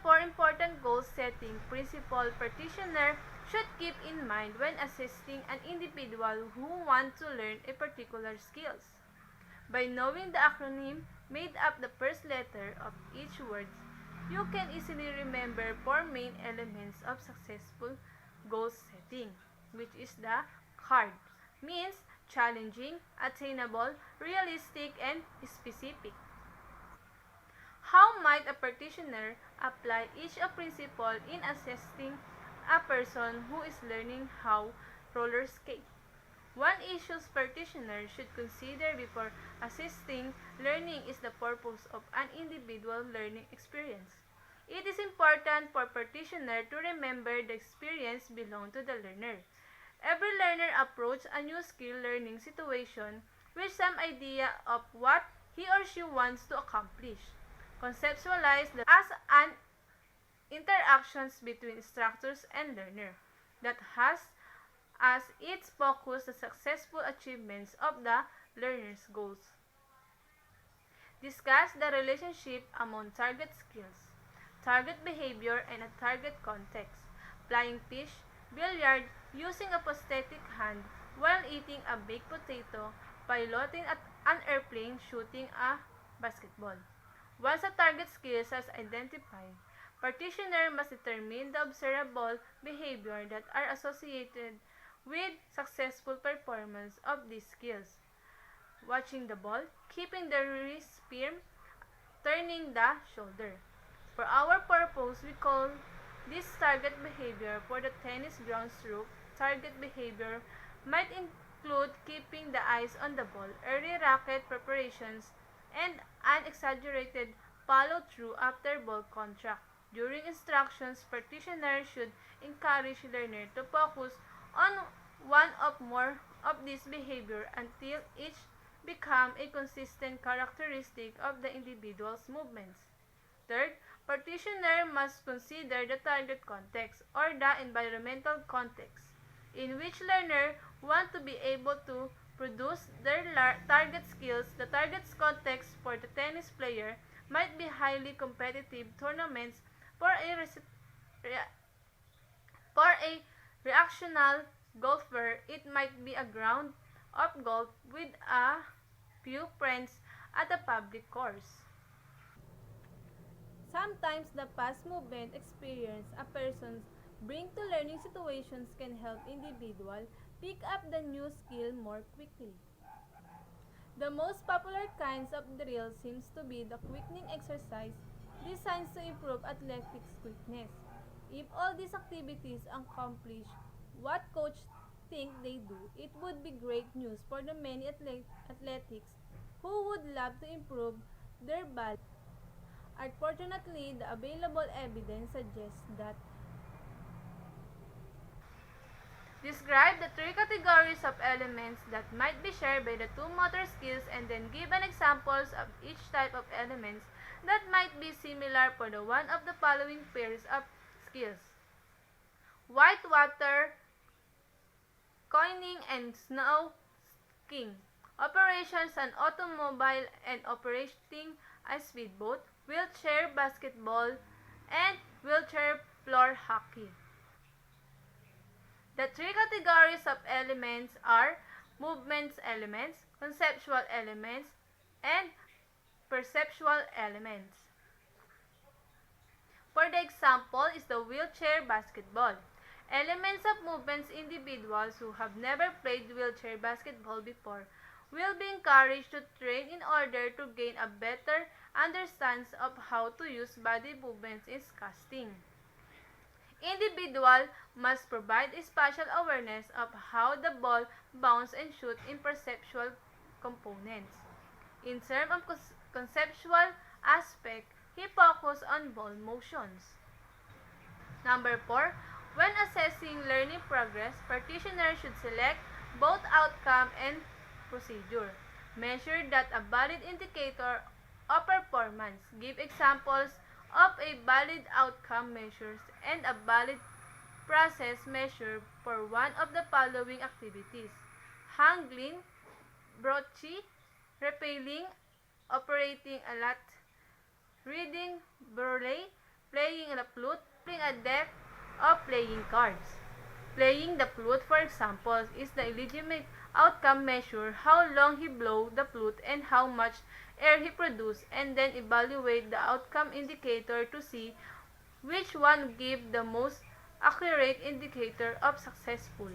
4 important goal-setting principles practitioner should keep in mind when assisting an individual who wants to learn a particular skills. By knowing the acronym made up the first letter of each word, you can easily remember 4 main elements of successful goal setting, which is the CARD, means challenging, attainable, realistic, and specific. How might a practitioner apply each of principle in assisting a person who is learning how roller skate? One issue practitioner should consider before assisting learning is the purpose of an individual learning experience. It is important for practitioner to remember the experience belongs to the learner. Every learner approaches a new skill learning situation with some idea of what he or she wants to accomplish. Conceptualize as an interactions between instructors and learner that has as its focus the successful achievements of the learner's goals. Discuss the relationship among target skills, target behavior, and a target context. Flying fish, billiard, using a prosthetic hand while eating a baked potato, piloting an airplane, shooting a basketball. Once a target skills is identified, practitioner must determine the observable behavior that are associated with successful performance of these skills. Watching the ball, keeping the wrist firm, turning the shoulder. For our purpose, we call this target behavior. For the tennis ground stroke, target behavior might include keeping the eyes on the ball, early racket preparations, and an exaggerated follow-through after ball contact. During instructions, practitioners should encourage learner to focus on one or more of these behavior until each become a consistent characteristic of the individual's movements. Third, practitioner must consider the target context or the environmental context in which learner want to be able to produce their target skills. The target context for the tennis player might be highly competitive tournaments. For a recreational golfer, it might be a ground of golf with a few friends at a public course. Sometimes the past movement experience a person bring to learning situations can help individual pick up the new skill more quickly. The most popular kinds of drill seems to be the quickening exercise designed to improve athletics quickness. If all these activities accomplish what coach think they do, it would be great news for the many athletics who would love to improve their body. Unfortunately, the available evidence suggests that describe the 3 categories of elements that might be shared by the 2 motor skills and then give an examples of each type of elements that might be similar for the one of the following pairs of skills. White water, coining and snow skiing, operations an automobile and operating a speedboat, wheelchair basketball, and wheelchair floor hockey. The 3 categories of elements are movements elements, conceptual elements, and perceptual elements. For the example is the wheelchair basketball. Elements of movements individuals who have never played wheelchair basketball before will be encouraged to train in order to gain a better understanding of how to use body movements in casting. Individual must provide a spatial awareness of how the ball bounces and shoots in perceptual components. In terms of conceptual aspect, he focused on ball motions. Number 4. When assessing learning progress, practitioners should select both outcome and procedure. Measure that a valid indicator of performance. Give examples of a valid outcome measures and a valid process measure for one of the following activities: handling, broaching, rappelling, operating a lat, reading braille, playing the flute, playing a deck of playing cards. Playing the flute, for example, is the legitimate outcome measure how long he blow the flute and how much air he produce, and then evaluate the outcome indicator to see which one give the most accurate indicator of successful.